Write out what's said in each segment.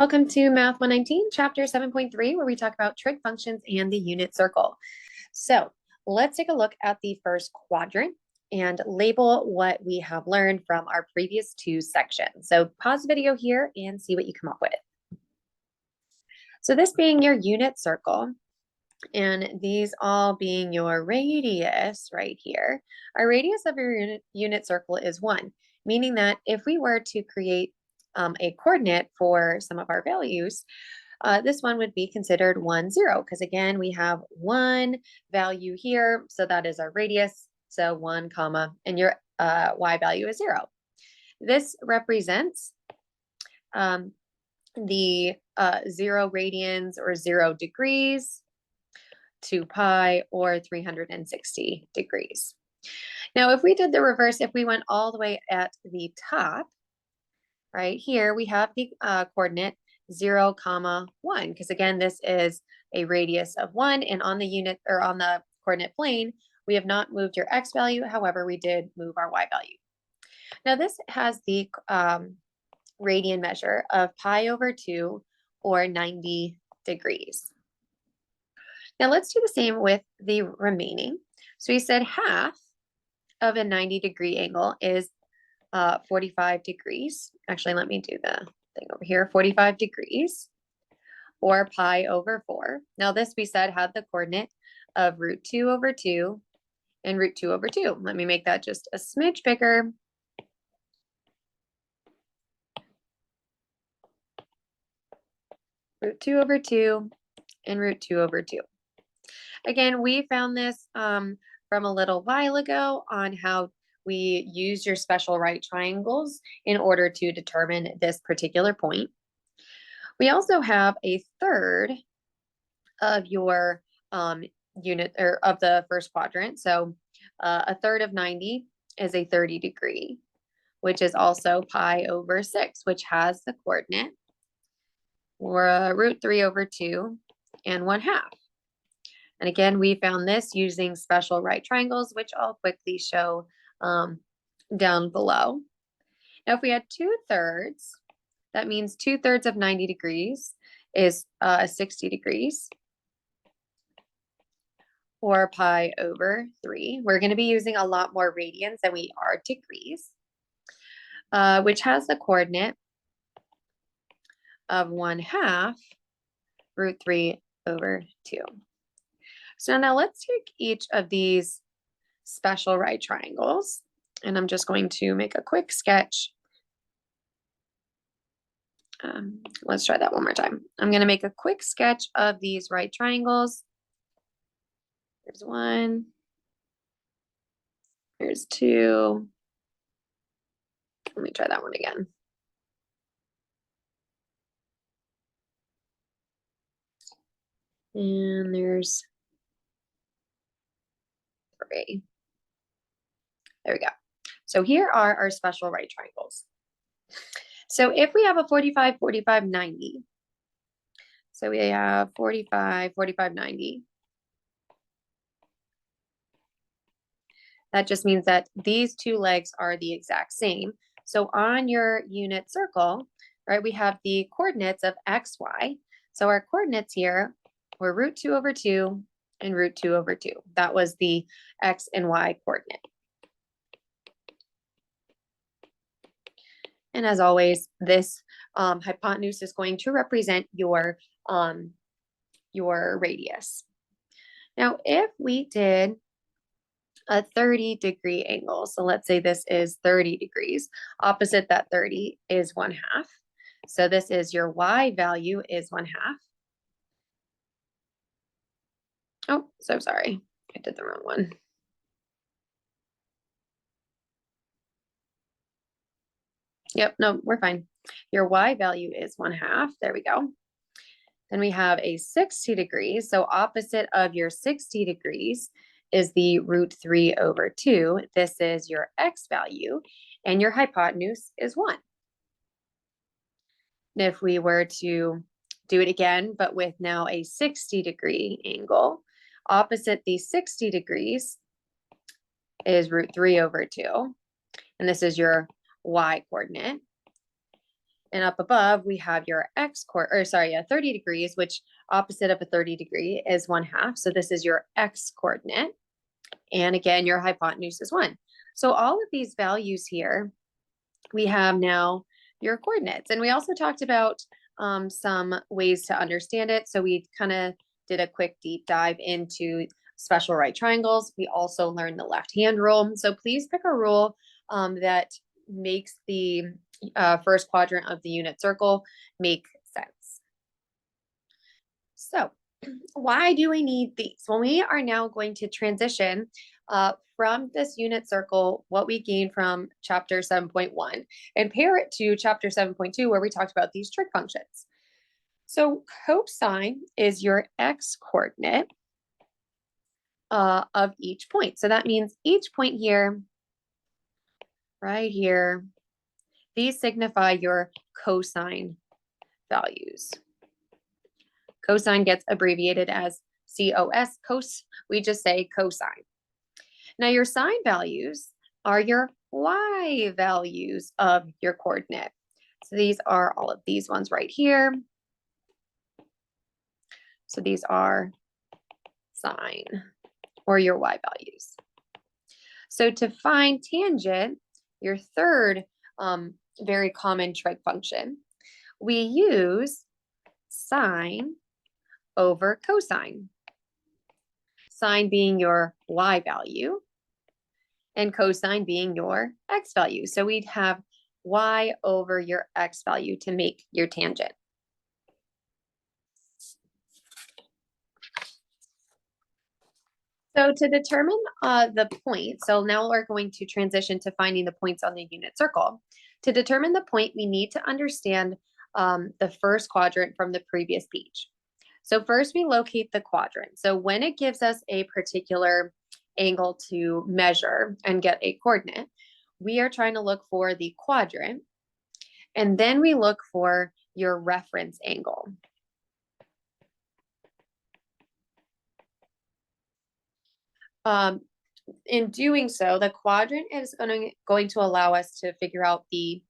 Welcome to Math 119, Chapter 7.3, where we talk about trig functions and the unit circle. So let's take a look at the first quadrant and label what we have learned from our previous two sections. So pause the video here and see what you come up with. So this being your unit circle, and these all being your radius right here, our radius of your unit circle is 1, meaning that if we were to create a coordinate for some of our values, this one would be considered 1, 0, because again, we have one value here, so that is our radius, so 1, comma, and your y value is 0. This represents the 0 radians or 0 degrees, 2 pi, or 360 degrees. Now, if we did the reverse, if we went all the way at the top, right here, we have the coordinate 0, comma 1, because again, this is a radius of 1, and on the unit or on the coordinate plane, we have not moved your x value. However, we did move our y value. Now, this has the radian measure of pi over 2 or 90 degrees. Now, let's do the same with the remaining. So we said half of a 90-degree angle is 45 degrees. Actually, let me do the thing over here, 45 degrees, or pi over 4. Now, this we said had the coordinate of root 2 over 2 and root 2 over 2. Let me make that just a smidge bigger. Root 2 over 2 and root 2 over 2. Again, we found this from a little while ago on how we use your special right triangles in order to determine this particular point. We also have a third of your unit or of the first quadrant. So a third of 90 is a 30 degree, which is also pi over 6, which has the coordinate or root 3 over 2 and 1/2. And again, we found this using special right triangles, which I'll quickly show down below. Now, if we had 2/3, that means 2/3 of 90 degrees is 60 degrees, or pi over 3. We're going to be using a lot more radians than we are degrees, which has the coordinate of 1/2 root 3 over 2. So now let's take each of these special right triangles, and I'm just going to make a quick sketch. Let's try that one more time. I'm going to make a quick sketch of these right triangles. Here's 1. Here's 2. Let me try that one again. And there's 3. There we go. So here are our special right triangles. So if we have a 45, 45, 90. So we have 45, 45, 90. That just means that these two legs are the exact same. So on your unit circle, right, we have the coordinates of x, y. So our coordinates here were root 2 over 2 and root 2 over 2. That was the x and y coordinate. And as always, this hypotenuse is going to represent your radius. Now, if we did a 30-degree angle, so let's say this is 30 degrees, opposite that 30 is 1/2. So this is your y value is 1/2. Oh, so sorry, I did the wrong one. Yep, no, we're fine. Your y value is 1/2. There we go. Then we have a 60 degrees. So opposite of your 60 degrees is the root 3 over 2. This is your x value, and your hypotenuse is 1. And if we were to do it again, but with now a 60-degree angle, opposite the 60 degrees is root 3 over 2. And this is your y coordinate. And up above, we have your a 30 degrees, which opposite of a 30 degree is 1/2. So this is your x coordinate. And again, your hypotenuse is 1. So all of these values here, we have now your coordinates. And we also talked about some ways to understand it. So we kind of did a quick deep dive into special right triangles. We also learned the left-hand rule. So please pick a rule that makes the first quadrant of the unit circle make sense. So why do we need these? Well, we are now going to transition from this unit circle, what we gained from chapter 7.1, and pair it to chapter 7.2, where we talked about these trig functions. So cosine is your x coordinate of each point. So that means each point here, right here, these signify your cosine values. Cosine gets abbreviated as COS, cos. We just say cosine. Now your sine values are your y values of your coordinate. So these are all of these ones right here. So these are sine or your y values. So to find tangent, your third very common trig function, we use sine over cosine. Sine being your y value and cosine being your x value. So we'd have y over your x value to make your tangent. So to determine the point, so now we're going to transition to finding the points on the unit circle. To determine the point, we need to understand the first quadrant from the previous page. So first we locate the quadrant. So when it gives us a particular angle to measure and get a coordinate, we are trying to look for the quadrant, and then we look for your reference angle. In doing so, the quadrant is going to allow us to figure out the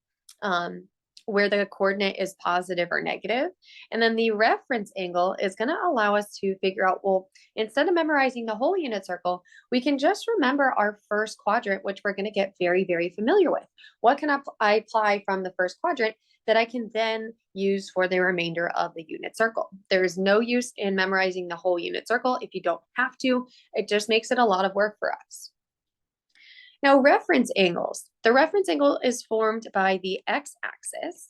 where the coordinate is positive or negative. And then the reference angle is going to allow us to figure out, well, instead of memorizing the whole unit circle, we can just remember our first quadrant, which we're going to get very, very familiar with. What can I apply from the first quadrant that I can then use for the remainder of the unit circle? There is no use in memorizing the whole unit circle if you don't have to. It just makes it a lot of work for us. Now, reference angles. The reference angle is formed by the x-axis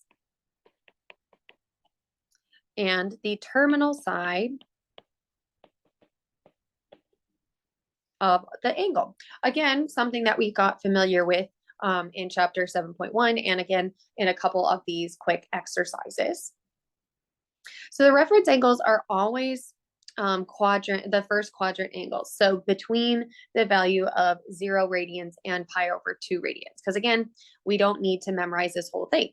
and the terminal side of the angle. Again, something that we got familiar with in chapter 7.1 and again in a couple of these quick exercises. So the reference angles are always the first quadrant angles. So between the value of 0 radians and pi over 2 radians, because again, we don't need to memorize this whole thing.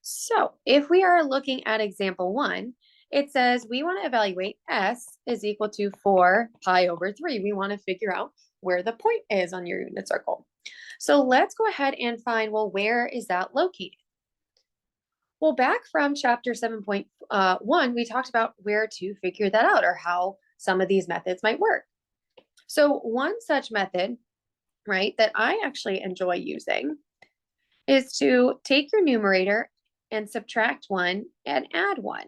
So if we are looking at example 1, it says we want to evaluate s is equal to 4 pi over 3. We want to figure out where the point is on your unit circle. So let's go ahead and find, well, where is that located? Well, back from chapter 7.1, we talked about where to figure that out or how some of these methods might work. So one such method, right, that I actually enjoy using is to take your numerator and subtract 1 and add 1.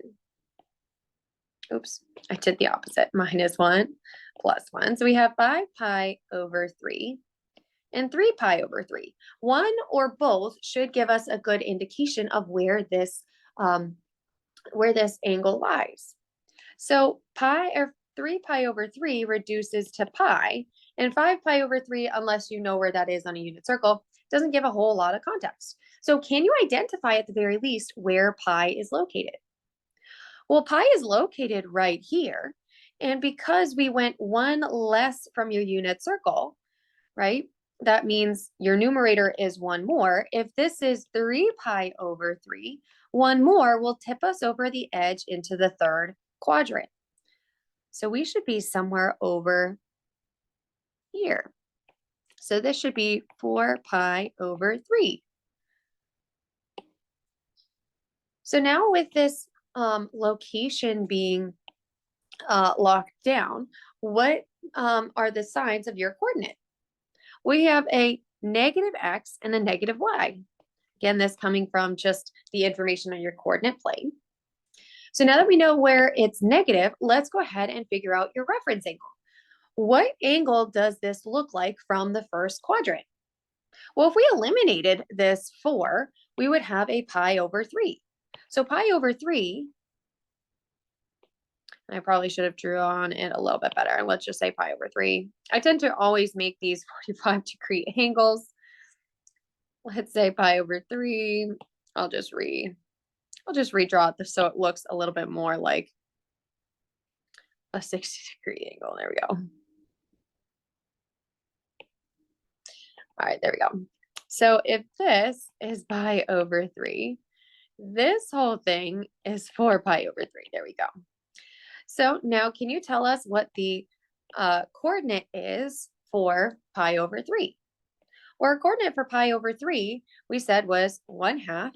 Oops, I did the opposite. Minus 1 plus 1. So we have 5 pi over 3 and 3 pi over 3. One or both should give us a good indication of where this angle lies. So 3 pi over 3 reduces to pi, and 5 pi over 3, unless you know where that is on a unit circle, doesn't give a whole lot of context. So can you identify at the very least where pi is located? Well, pi is located right here, and because we went 1 less from your unit circle, right? That means your numerator is 1 more. If this is 3 pi over 3, 1 more will tip us over the edge into the third quadrant. So we should be somewhere over here. So this should be 4 pi over 3. So now with this location being locked down, what are the signs of your coordinate? We have a negative x and a negative y. Again, this coming from just the information on your coordinate plane. So now that we know where it's negative, let's go ahead and figure out your reference angle. What angle does this look like from the first quadrant? Well, if we eliminated this 4, we would have a pi over 3. So pi over 3, I probably should have drawn it a little bit better. And let's just say pi over 3. I tend to always make these 45-degree angles. Let's say pi over 3. I'll just redraw it so it looks a little bit more like a 60-degree angle. There we go. All right, there we go. So if this is pi over 3, this whole thing is 4 pi over 3. There we go. So now can you tell us what the coordinate is for pi over 3? Or a coordinate for pi over 3, we said was 1/2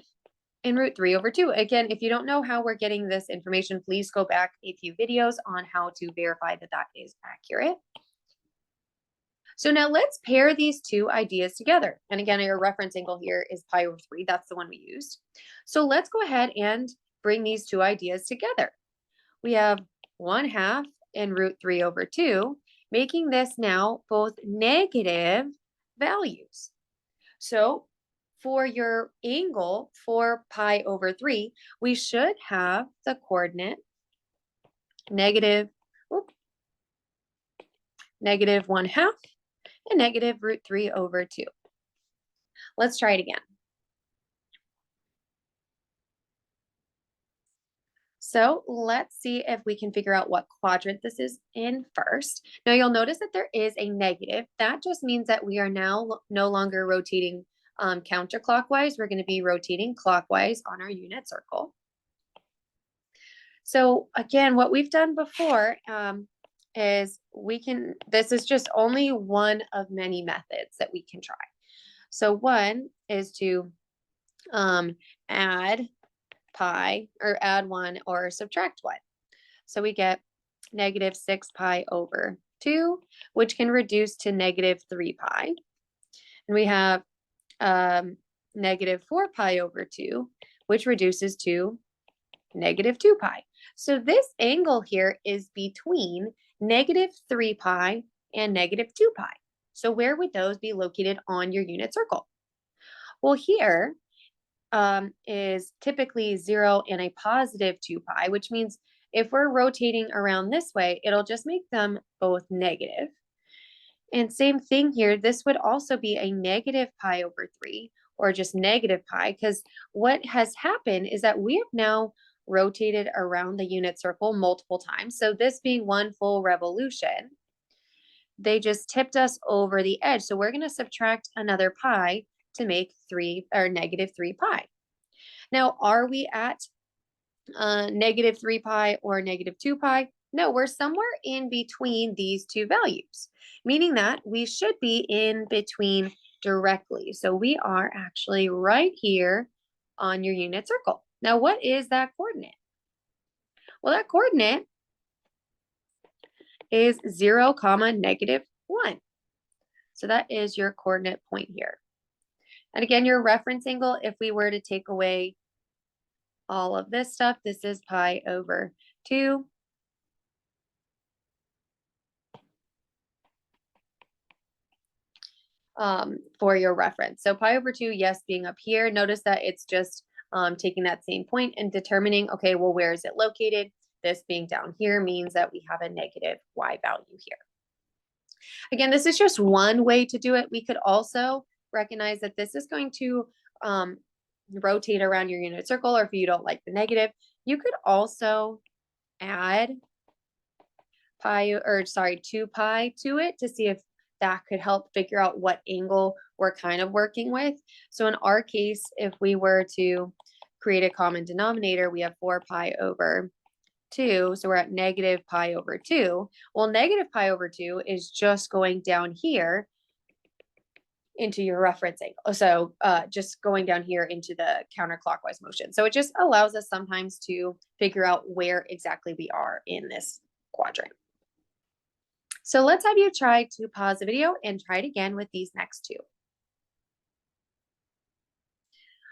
in root 3 over 2. Again, if you don't know how we're getting this information, please go back a few videos on how to verify that that is accurate. So now let's pair these two ideas together. And again, your reference angle here is pi over 3. That's the one we used. So let's go ahead and bring these two ideas together. We have 1/2 in root 3 over 2, making this now both negative values. So for your angle for pi over 3, we should have the coordinate negative 1/2 and negative root 3 over 2. Let's try it again. So let's see if we can figure out what quadrant this is in first. Now you'll notice that there is a negative. That just means that we are now no longer rotating counterclockwise. We're going to be rotating clockwise on our unit circle. So again, what we've done before is this is just only one of many methods that we can try. So one is to add pi, or add 1 or subtract 1. So we get negative 6 pi over 2, which can reduce to negative 3 pi. And we have negative 4 pi over 2, which reduces to negative 2 pi. So this angle here is between negative 3 pi and negative 2 pi. So where would those be located on your unit circle? Well, here is typically 0 and a positive 2 pi, which means if we're rotating around this way, it'll just make them both negative. And same thing here, this would also be a negative pi over 3, or just negative pi, because what has happened is that we have now rotated around the unit circle multiple times. So this being one full revolution, they just tipped us over the edge. So we're going to subtract another pi to make negative 3 pi. Now, are we at negative 3 pi or negative 2 pi? No, we're somewhere in between these two values, meaning that we should be in between directly. So we are actually right here on your unit circle. Now, what is that coordinate? Well, that coordinate is 0, negative 1. So that is your coordinate point here. And again, your reference angle, if we were to take away all of this stuff, this is pi over 2. For your reference. So pi over 2, yes, being up here, notice that it's just taking that same point and determining, okay, well, where is it located? This being down here means that we have a negative y value here. Again, this is just one way to do it. We could also recognize that this is going to rotate around your unit circle, or if you don't like the negative, you could also add 2 pi to it to see if that could help figure out what angle we're kind of working with. So in our case, if we were to create a common denominator, we have 4 pi over 2. So we're at negative pi over 2. Well, negative pi over 2 is just going down here into your reference angle. So just going down here into the counterclockwise motion. So it just allows us sometimes to figure out where exactly we are in this quadrant. So let's have you try to pause the video and try it again with these next two.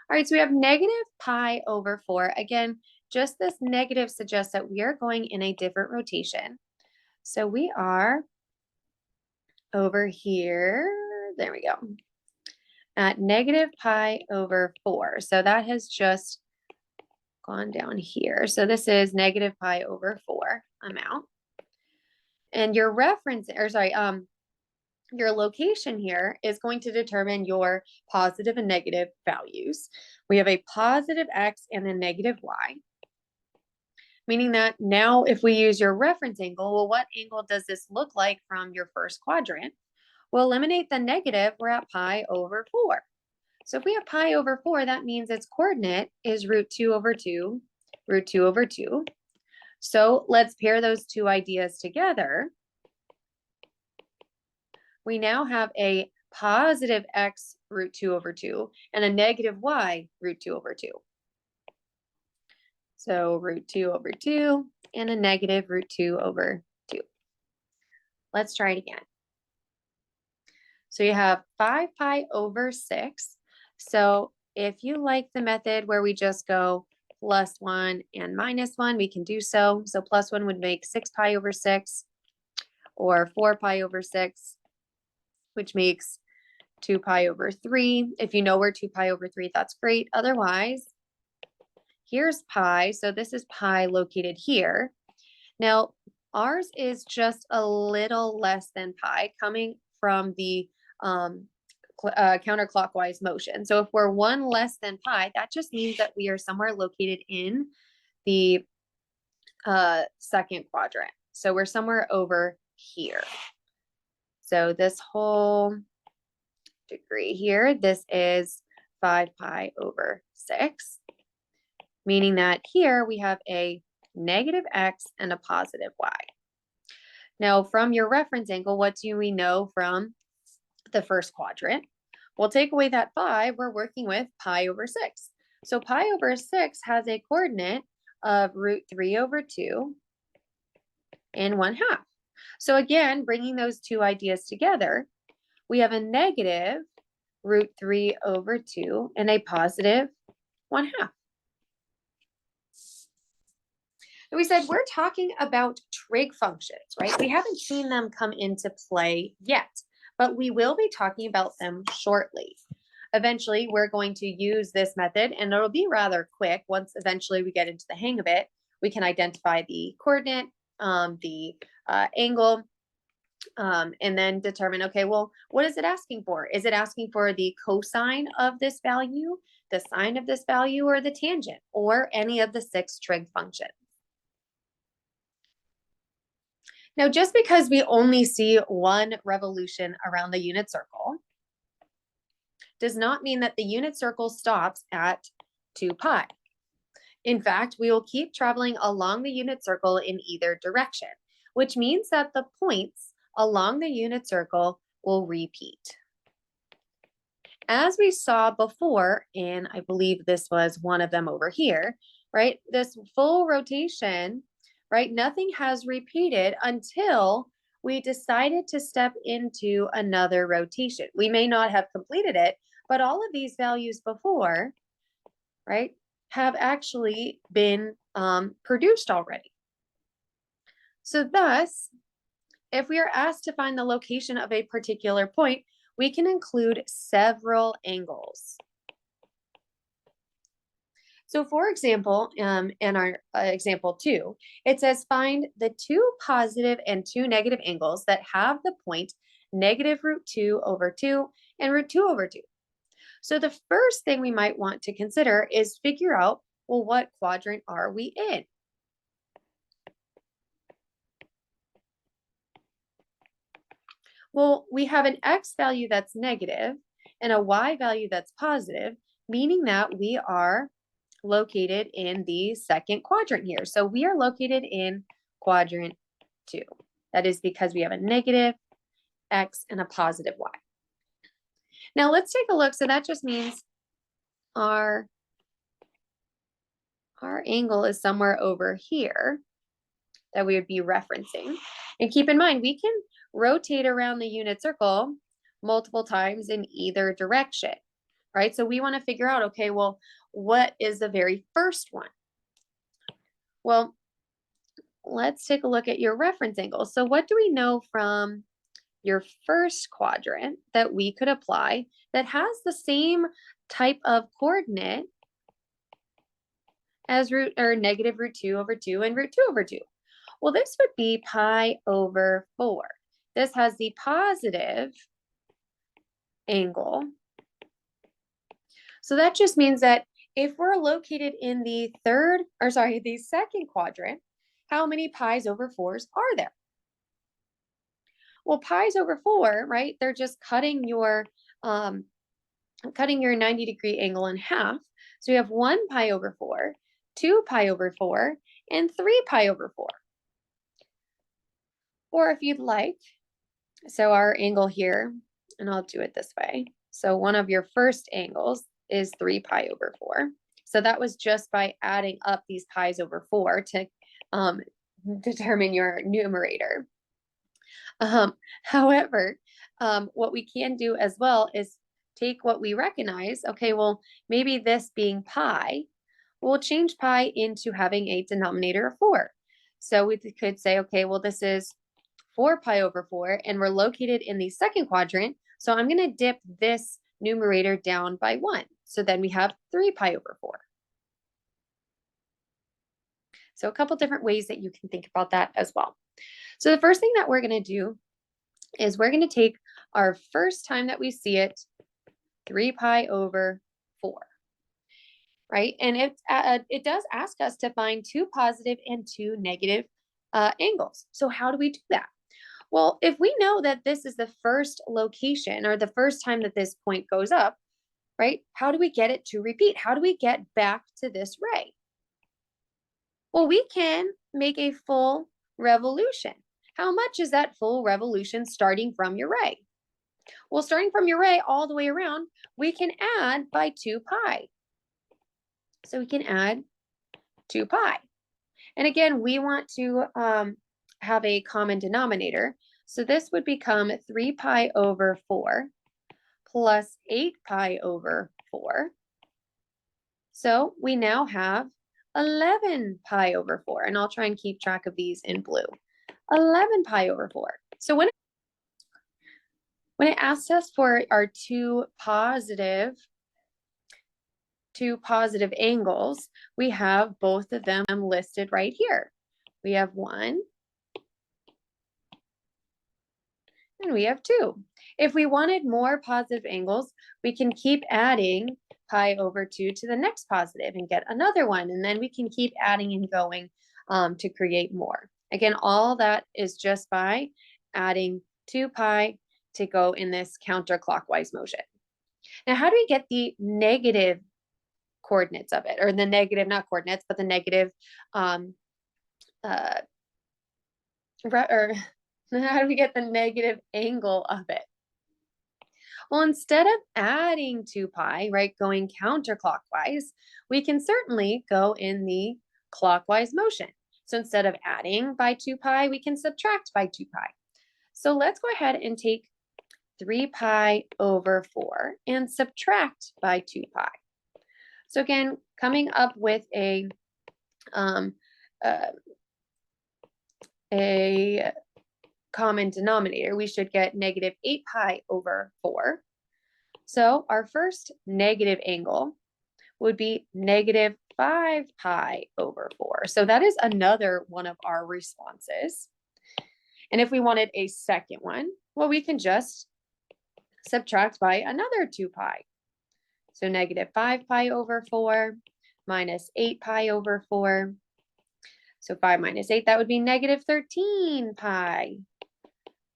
All right, so we have negative pi over 4. Again, just this negative suggests that we are going in a different rotation. So we are over here. There we go. At negative pi over 4. So that has just gone down here. So this is negative pi over 4 amount. And your reference, or sorry, your location here is going to determine your positive and negative values. We have a positive x and a negative y, meaning that now if we use your reference angle, well, what angle does this look like from your first quadrant? We'll eliminate the negative, we're at pi over 4. So if we have pi over 4, that means its coordinate is root 2 over 2, root 2 over 2. So let's pair those two ideas together. We now have a positive x root 2 over 2 and a negative y root 2 over 2. So root 2 over 2 and a negative root 2 over 2. Let's try it again. So you have 5 pi over 6. So if you like the method where we just go plus 1 and minus 1, we can do so. So plus 1 would make 6 pi over 6 or 4 pi over 6, which makes 2 pi over 3. If you know where 2 pi over 3, that's great. Otherwise, here's pi. So this is pi located here. Now, ours is just a little less than pi coming from the counterclockwise motion. So if we're 1 less than pi, that just means that we are somewhere located in the second quadrant. So we're somewhere over here. So this whole degree here, this is 5 pi over 6, meaning that here we have a negative x and a positive y. Now, from your reference angle, what do we know from the first quadrant? We'll take away that 5, we're working with pi over 6. So pi over 6 has a coordinate of root 3 over 2 and 1/2. So again, bringing those two ideas together, we have a negative root 3 over 2 and a positive 1/2. And we said we're talking about trig functions, right? We haven't seen them come into play yet, but we will be talking about them shortly. Eventually, we're going to use this method, and it'll be rather quick. Once eventually we get into the hang of it, we can identify the coordinate, the angle, and then determine, okay, well, what is it asking for? Is it asking for the cosine of this value, the sine of this value, or the tangent, or any of the 6 trig functions? Now, just because we only see one revolution around the unit circle does not mean that the unit circle stops at 2 pi. In fact, we will keep traveling along the unit circle in either direction, which means that the points along the unit circle will repeat. As we saw before, and I believe this was one of them over here, right? This full rotation, right? Nothing has repeated until we decided to step into another rotation. We may not have completed it, but all of these values before, right, have actually been produced already. So thus, if we are asked to find the location of a particular point, we can include several angles. So for example, in our example 2, it says find the 2 positive and 2 negative angles that have the point negative root 2 over 2 and root 2 over 2. So the first thing we might want to consider is figure out, well, what quadrant are we in? Well, we have an x value that's negative and a y value that's positive, meaning that we are located in the second quadrant here. So we are located in quadrant 2. That is because we have a negative x and a positive y. Now let's take a look. So that just means our angle is somewhere over here that we would be referencing. And keep in mind, we can rotate around the unit circle multiple times in either direction, right? So we want to figure out, okay, well, what is the very first one? Well, let's take a look at your reference angle. So what do we know from your first quadrant that we could apply that has the same type of coordinate as negative root 2 over 2 and root 2 over 2? Well, this would be pi over 4. This has the positive angle. So that just means that if we're located in the second quadrant, how many pi's over 4s are there? Well, pi's over 4, right? They're just cutting your 90-degree angle in half. So you have 1 pi over 4, 2 pi over 4, and 3 pi over 4. Or if you'd like, so our angle here, and I'll do it this way. So one of your first angles is 3 pi over 4. So that was just by adding up these pi's over 4 to determine your numerator. However, what we can do as well is take what we recognize. Okay, well, maybe this being pi, we'll change pi into having a denominator of 4. So we could say, okay, well, this is 4 pi over 4, and we're located in the second quadrant. So I'm going to dip this numerator down by 1. So then we have 3 pi over 4. So a couple different ways that you can think about that as well. So the first thing that we're going to do is we're going to take our first time that we see it, 3 pi over 4, right? And it does ask us to find 2 positive and 2 negative angles. So how do we do that? Well, if we know that this is the first location or the first time that this point goes up, right? How do we get it to repeat? How do we get back to this ray? Well, we can make a full revolution. How much is that full revolution starting from your ray? Well, starting from your ray all the way around, we can add by 2 pi. So we can add 2 pi. And again, we want to have a common denominator. So this would become 3 pi over 4 plus 8 pi over 4. So we now have 11 pi over 4. And I'll try and keep track of these in blue. 11 pi over 4. So when it asks us for our two positive angles, we have both of them listed right here. We have 1 and we have 2. If we wanted more positive angles, we can keep adding pi over 2 to the next positive and get another one. And then we can keep adding and going to create more. Again, all that is just by adding 2 pi to go in this counterclockwise motion. Now, how do we get the negative coordinates of it, or the negative, not coordinates, but the negative, how do we get the negative angle of it? Well, instead of adding 2 pi, right, going counterclockwise, we can certainly go in the clockwise motion. So instead of adding by 2 pi, we can subtract by 2 pi. So let's go ahead and take 3 pi over 4 and subtract by 2 pi. So again, coming up with a common denominator, we should get negative 8 pi over 4. So our first negative angle would be negative 5 pi over 4. So that is another one of our responses. And if we wanted a second one, well, we can just subtract by another 2 pi. So negative 5 pi over 4 minus 8 pi over 4. So 5 minus 8, that would be negative 13 pi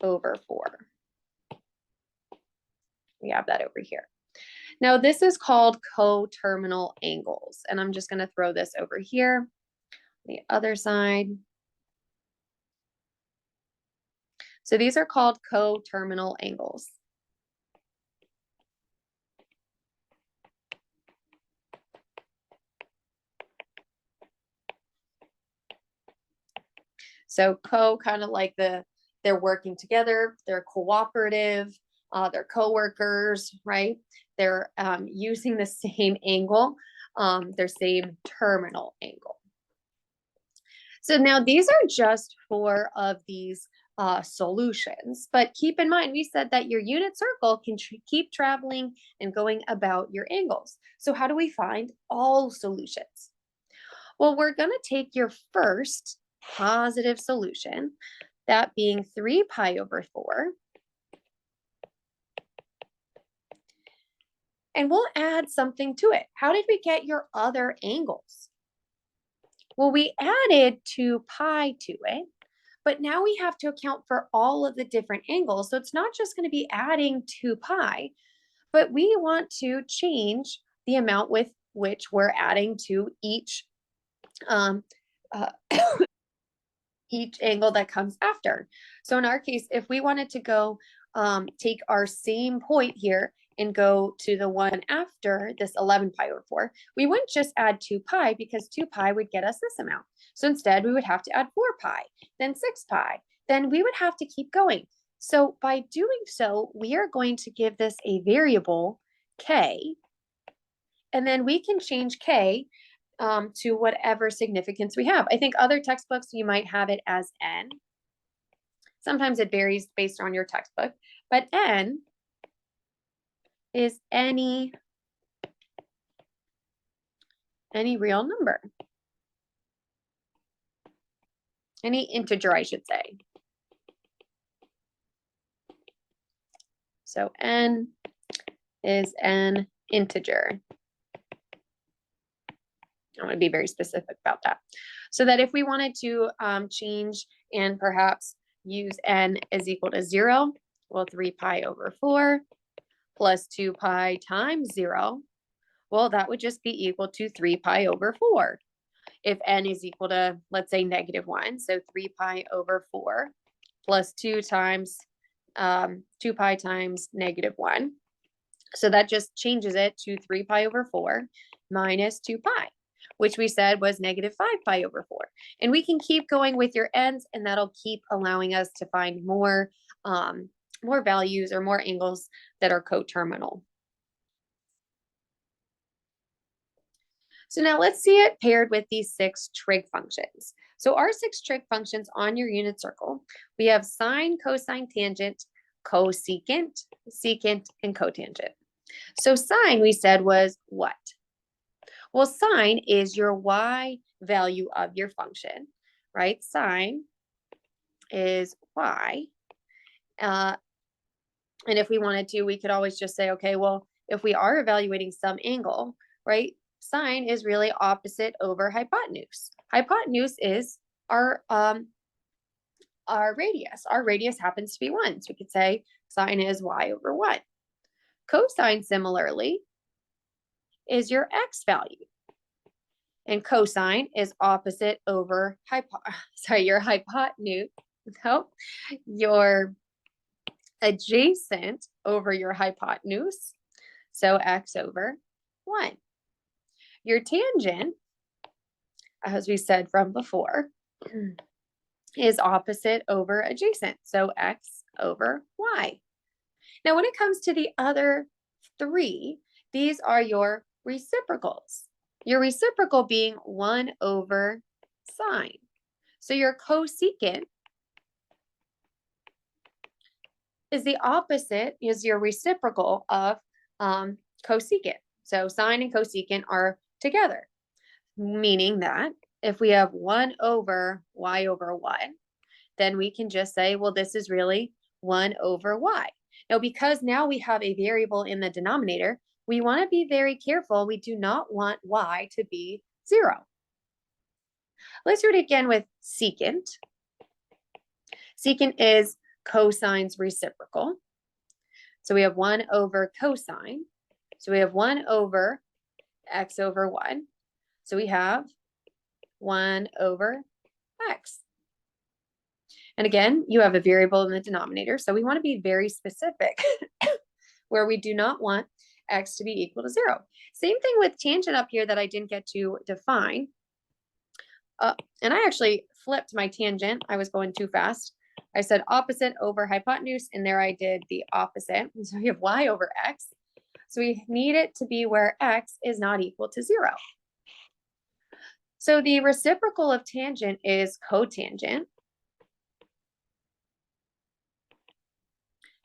over 4. We have that over here. Now this is called coterminal angles. And I'm just going to throw this over here, the other side. So these are called coterminal angles. So kind of like they're working together, they're cooperative, they're co-workers, right? They're using the same angle, their same terminal angle. So now these are just 4 of these solutions, but keep in mind, we said that your unit circle can keep traveling and going about your angles. So how do we find all solutions? Well, we're going to take your first positive solution, that being 3 pi over 4, and we'll add something to it. How did we get your other angles? Well, we added 2 pi to it, but now we have to account for all of the different angles. So it's not just going to be adding 2 pi, but we want to change the amount with which we're adding to each um, uh, each angle that comes after. So in our case, if we wanted to go take our same point here and go to the one after this 11 pi over 4, we wouldn't just add 2 pi because 2 pi would get us this amount. So instead, we would have to add 4 pi, then 6 pi, then we would have to keep going. So by doing so, we are going to give this a variable k, and then we can change k to whatever significance we have. I think other textbooks, you might have it as n. Sometimes it varies based on your textbook, but n is any real number, any integer, I should say. So n is an integer. I want to be very specific about that. So that if we wanted to change and perhaps use n is equal to 0, well, 3 pi over 4 plus 2 pi times 0, well, that would just be equal to 3 pi over 4. If n is equal to, let's say, -1, so 3 pi over 4 plus 2 times 2 pi times -1. So that just changes it to 3 pi over 4 minus 2 pi, which we said was -5 pi over 4. And we can keep going with your n's, and that'll keep allowing us to find more values or more angles that are coterminal. So now let's see it paired with these 6 trig functions. So our 6 trig functions on your unit circle, we have sine, cosine, tangent, cosecant, secant, and cotangent. So sine, we said, was what? Well, sine is your y value of your function, right? Sine is y. And if we wanted to, we could always just say, okay, well, if we are evaluating some angle, right? Sine is really opposite over hypotenuse. Hypotenuse is our radius. Our radius happens to be 1. So we could say sine is y over 1. Cosine, similarly, is your x value. And cosine is opposite over your hypotenuse. No, your adjacent over your hypotenuse. So x over 1. Your tangent, as we said from before, is opposite over adjacent. So x over y. Now, when it comes to the other 3, these are your reciprocals. Your reciprocal being 1 over sine. So your cosecant is the opposite, is your reciprocal of cosecant. So sine and cosecant are together, meaning that if we have 1 over y over 1, then we can just say, well, this is really 1 over y. Now, because now we have a variable in the denominator, we want to be very careful. We do not want y to be 0. Let's do it again with secant. Secant is cosine's reciprocal. So we have 1 over cosine. So we have 1 over x over 1. So we have 1 over x. And again, you have a variable in the denominator, so we want to be very specific where we do not want x to be equal to 0. Same thing with tangent up here that I didn't get to define. And I actually flipped my tangent. I was going too fast. I said opposite over hypotenuse, and there I did the opposite. And so we have y over x. So we need it to be where x is not equal to 0. So the reciprocal of tangent is cotangent.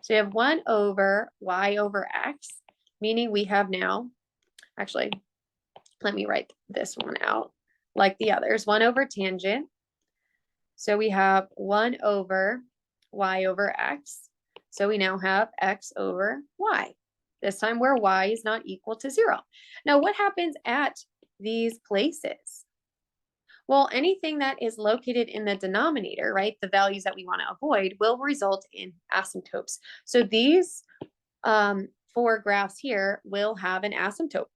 So we have 1 over y over x, meaning we have now, actually, let me write this one out like the others, 1 over tangent. So we have 1 over y over x. So we now have x over y, this time where y is not equal to 0. Now, what happens at these places? Well, anything that is located in the denominator, right, the values that we want to avoid, will result in asymptotes. So these 4 graphs here will have an asymptote.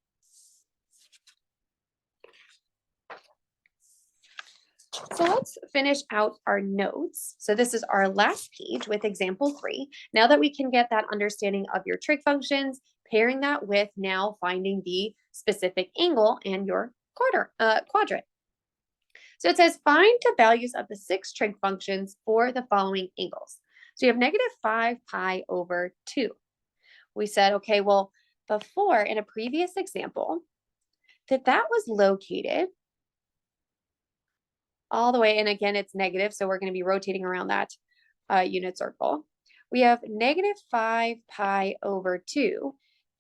So let's finish out our notes. So this is our last page with example 3. Now that we can get that understanding of your trig functions, pairing that with now finding the specific angle and your quadrant. So it says find the values of the 6 trig functions for the following angles. So you have -5 pi over 2. We said, okay, well, before in a previous example, that was located all the way, and again, it's negative, so we're going to be rotating around that unit circle. We have -5 pi over 2.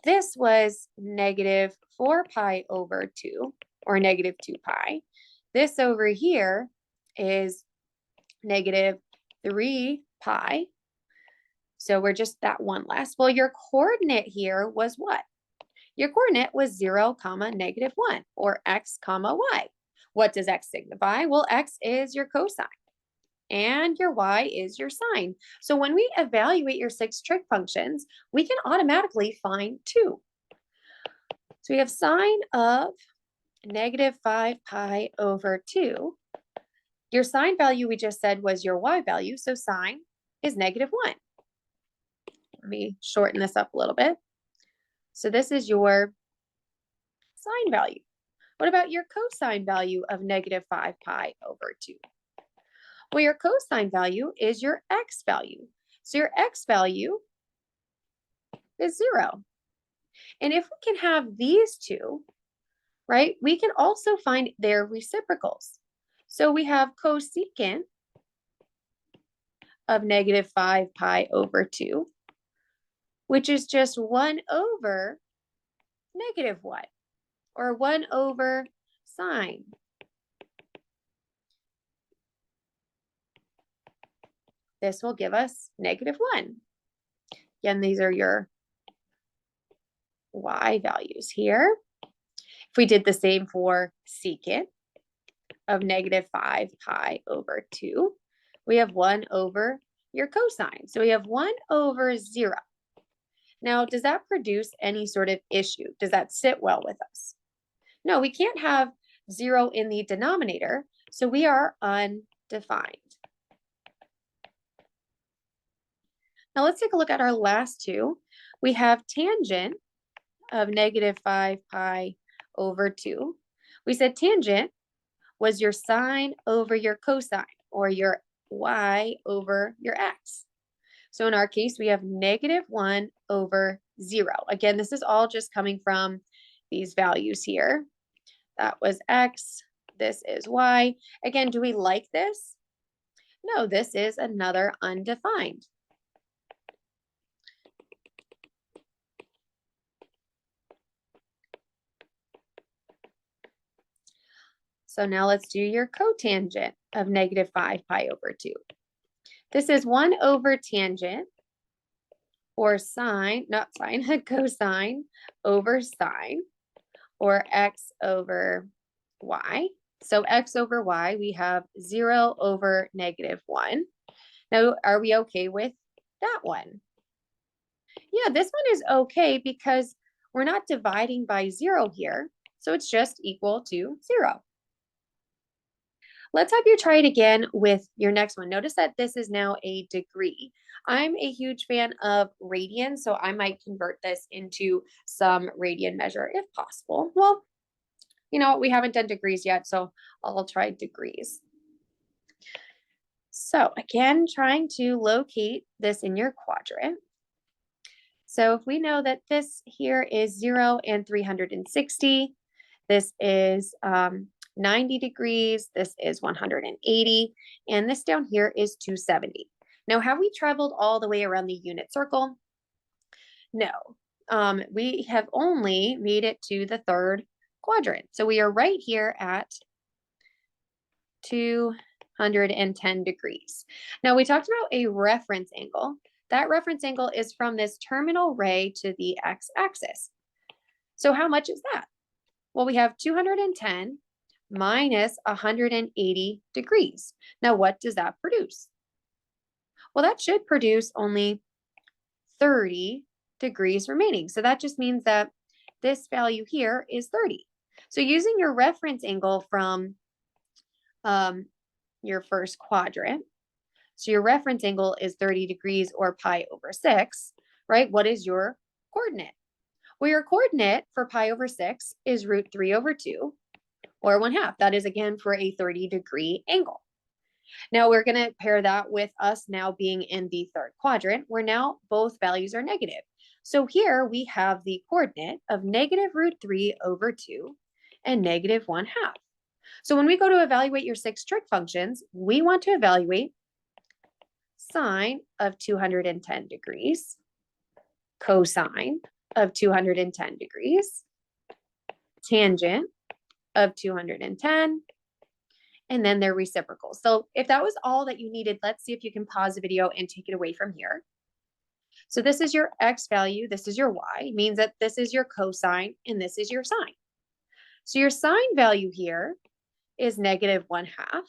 This was -4 pi over 2, or -2 pi. This over here is -3 pi. So we're just that one less. Well, your coordinate here was what? Your coordinate was 0, -1, or x, y. What does x signify? Well, x is your cosine, and your y is your sine. So when we evaluate your 6 trig functions, we can automatically find 2. So we have sine of -5 pi over 2. Your sine value we just said was your y value, so sine is -1. Let me shorten this up a little bit. So this is your sine value. What about your cosine value of -5 pi over 2? Well, your cosine value is your x value. So your x value is 0. And if we can have these two, right, we can also find their reciprocals. So we have cosecant of -5 pi over 2, which is just 1 over -1, or 1 over sine. This will give us -1. Again, these are your y values here. If we did the same for secant of -5 pi over 2, we have 1 over your cosine. So we have 1 over 0. Now, does that produce any sort of issue? Does that sit well with us? No, we can't have 0 in the denominator, so we are undefined. Now let's take a look at our last two. We have tangent of -5 pi over 2. We said tangent was your sine over your cosine, or your y over your x. So in our case, we have -1 over 0. Again, this is all just coming from these values here. That was x, this is y. Again, do we like this? No, this is another undefined. So now let's do your cotangent of -5 pi over 2. This is 1 over tangent, or sine, not sine, cosine over sine, or x over y. So x over y, we have 0 over -1. Now, are we okay with that one? Yeah, this one is okay because we're not dividing by 0 here, so it's just equal to 0. Let's have you try it again with your next one. Notice that this is now a degree. I'm a huge fan of radian, so I might convert this into some radian measure if possible. Well, you know, we haven't done degrees yet, so I'll try degrees. So again, trying to locate this in your quadrant. So if we know that this here is 0 and 360, this is 90 degrees, this is 180, and this down here is 270. Now, have we traveled all the way around the unit circle? No, we have only made it to the third quadrant. So we are right here at 210 degrees. Now we talked about a reference angle. That reference angle is from this terminal ray to the x-axis. So how much is that? Well, we have 210 minus 180 degrees. Now, what does that produce? Well, that should produce only 30 degrees remaining. So that just means that this value here is 30. So using your reference angle from your first quadrant, so your reference angle is 30 degrees or pi over 6, right? What is your coordinate? Well, your coordinate for pi over 6 is root 3 over 2, or 1/2. That is, again, for a 30-degree angle. Now, we're going to pair that with us now being in the third quadrant, where now both values are negative. So here we have the coordinate of negative root 3 over 2 and negative 1/2. So when we go to evaluate your 6 trig functions, we want to evaluate sine of 210 degrees, cosine of 210 degrees, tangent of 210, and then their reciprocals. So if that was all that you needed, let's see if you can pause the video and take it away from here. So this is your x value, this is your y, means that this is your cosine and this is your sine. So your sine value here is negative 1/2.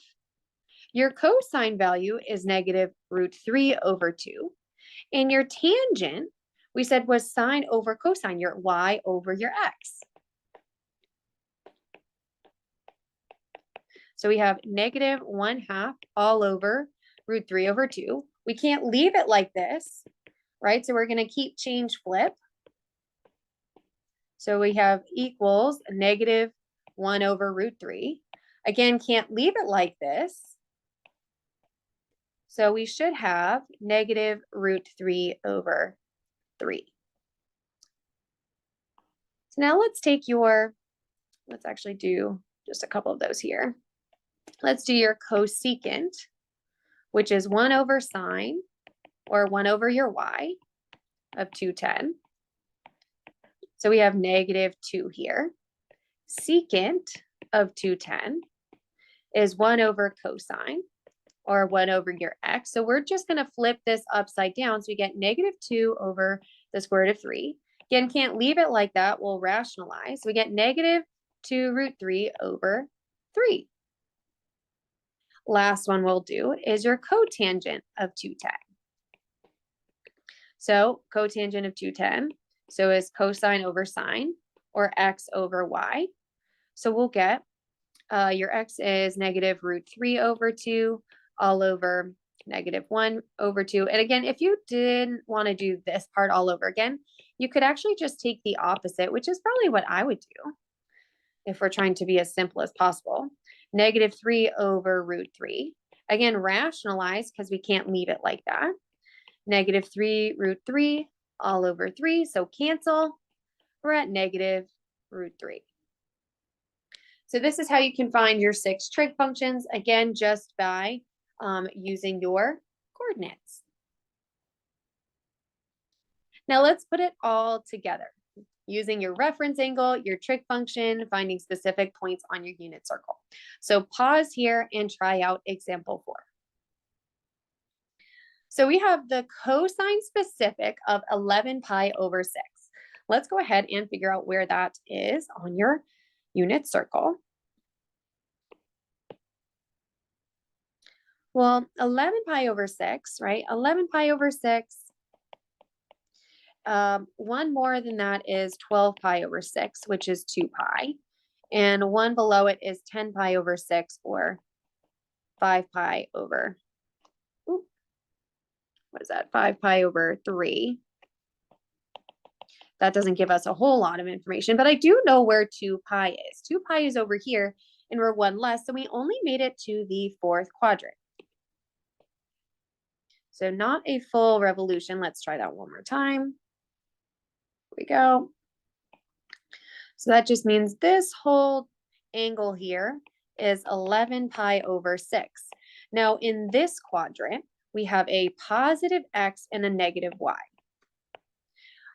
Your cosine value is negative root 3 over 2. And your tangent, we said, was sine over cosine, your y over your x. So we have negative 1/2 all over root 3 over 2. We can't leave it like this, right? So we're going to keep change flip. So we have equals negative 1 over root 3. Again, can't leave it like this. So we should have negative root 3 over 3. So now let's actually do just a couple of those here. Let's do your cosecant, which is 1 over sine, or 1 over your y, of 210. So we have negative 2 here. Secant of 210 is 1 over cosine, or 1 over your x. So we're just going to flip this upside down. So we get negative 2 over the square root of 3. Again, can't leave it like that. We'll rationalize. So we get negative 2 root 3 over 3. Last one we'll do is your cotangent of 210. So cotangent of 210, so is cosine over sine, or x over y. So we'll get your x is negative root 3 over 2 all over negative 1 over 2. And again, if you didn't want to do this part all over again, you could actually just take the opposite, which is probably what I would do if we're trying to be as simple as possible. Negative 3 over root 3. Again, rationalize because we can't leave it like that. Negative 3 root 3 all over 3, so cancel. We're at negative root 3. So this is how you can find your 6 trig functions, again, just by using your coordinates. Now let's put it all together. Using your reference angle, your trig function, finding specific points on your unit circle. So pause here and try out example 4. So we have the cosine specific of 11 pi over 6. Let's go ahead and figure out where that is on your unit circle. Well, 11 pi over 6, right? 11 pi over 6. One more than that is 12 pi over 6, which is 2 pi. And one below it is 10 pi over 6, or 5 pi over, what is that? 5 pi over 3. That doesn't give us a whole lot of information, but I do know where 2 pi is. 2 pi is over here, and we're one less, so we only made it to the fourth quadrant. So not a full revolution. Let's try that one more time. Here we go. So that just means this whole angle here is 11 pi over 6. Now in this quadrant, we have a positive x and a negative y.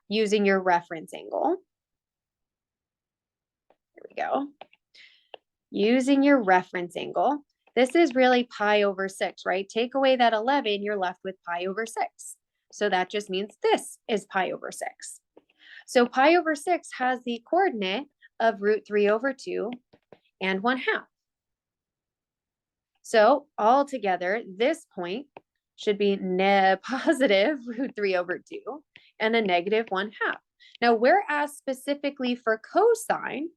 Using your reference angle. There we go. Using your reference angle, this is really pi over 6, right? Take away that 11, you're left with pi over 6. So that just means this is pi over 6. So pi over 6 has the coordinate of root 3 over 2 and 1/2. So altogether, this point should be positive root 3 over 2 and a negative 1/2. Now, we're asked specifically for cosine.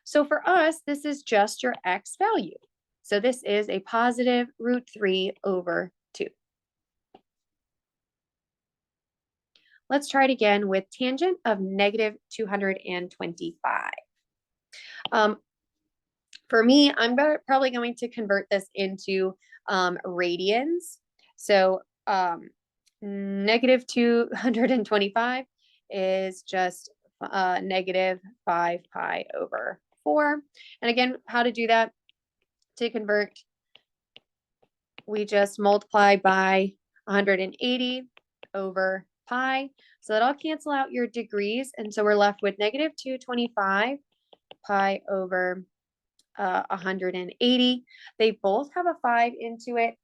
So for us, this is just your x value. So this is a positive root 3 over 2. Let's try it again with tangent of negative 225. For me, I'm probably going to convert this into radians. So negative 225 is just negative 5 pi over 4. And again, how to do that? To convert, we just multiply by 180 over pi. So that'll cancel out your degrees. And so we're left with negative 225 pi over 180. They both have a 5 into it.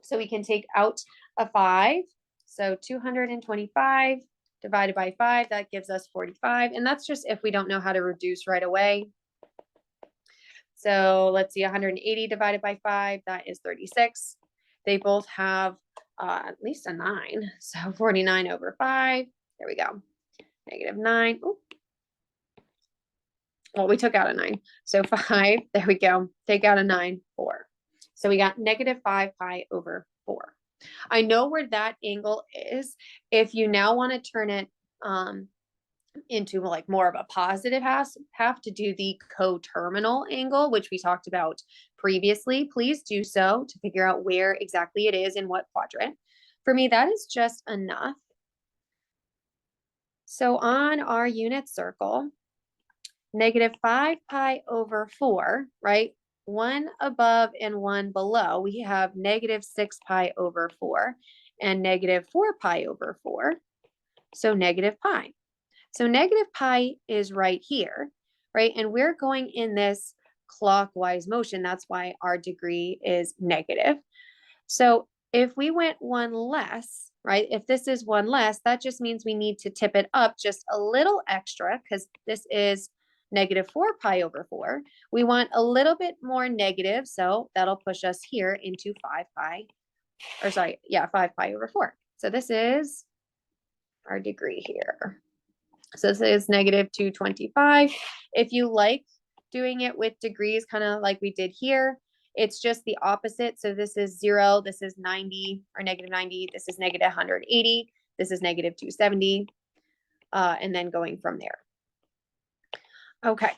So we can take out a 5. So 225 divided by 5, that gives us 45. And that's just if we don't know how to reduce right away. So let's see, 180 divided by 5, that is 36. They both have at least a 9. So 49 over 5. There we go. Negative 9. Ooh. Well, we took out a 9. So 5. There we go. Take out a 9. 4. So we got negative 5 pi over 4. I know where that angle is. If you now want to turn it into like more of a positive half to do the coterminal angle, which we talked about previously, please do so to figure out where exactly it is in what quadrant. For me, that is just enough. So on our unit circle, negative 5 pi over 4, right? One above and one below, we have negative 6 pi over 4 and negative 4 pi over 4. So negative pi. So negative pi is right here, right? And we're going in this clockwise motion. That's why our degree is negative. So if we went one less, right? If this is one less, that just means we need to tip it up just a little extra because this is negative 4 pi over 4. We want a little bit more negative, so that'll push us here into 5 pi, or sorry, yeah, 5 pi over 4. So this is our degree here. So this is negative 225. If you like doing it with degrees, kind of like we did here, it's just the opposite. So this is 0, this is 90 or negative 90, this is negative 180, this is negative 270, and then going from there. Okay,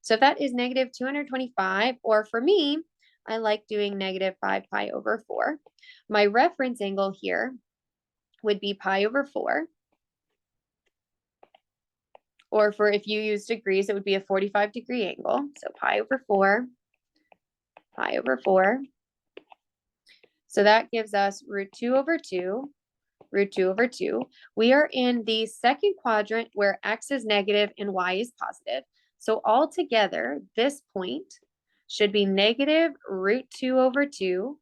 so that is negative 225, or for me, I like doing negative 5 pi over 4. My reference angle here would be pi over 4. Or for if you use degrees, it would be a 45-degree angle. So pi over 4, pi over 4. So that gives us root 2 over 2, root 2 over 2. We are in the second quadrant where x is negative and y is positive. So altogether, this point should be negative root 2 over 2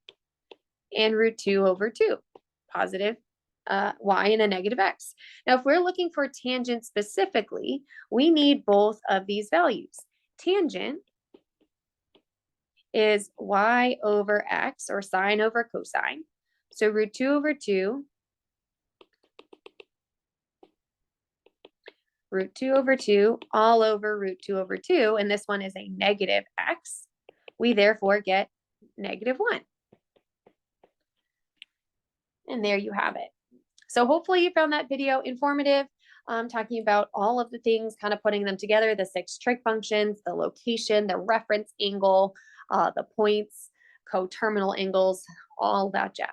and root 2 over 2, positive y and a negative x. Now, if we're looking for tangent specifically, we need both of these values. Tangent is y over x, or sine over cosine. So root 2 over 2, root 2 over 2, all over root 2 over 2, and this one is a negative x. We therefore get negative 1. And there you have it. So hopefully you found that video informative, talking about all of the things, kind of putting them together, the 6 trig functions, the location, the reference angle, the points, coterminal angles, all that jazz.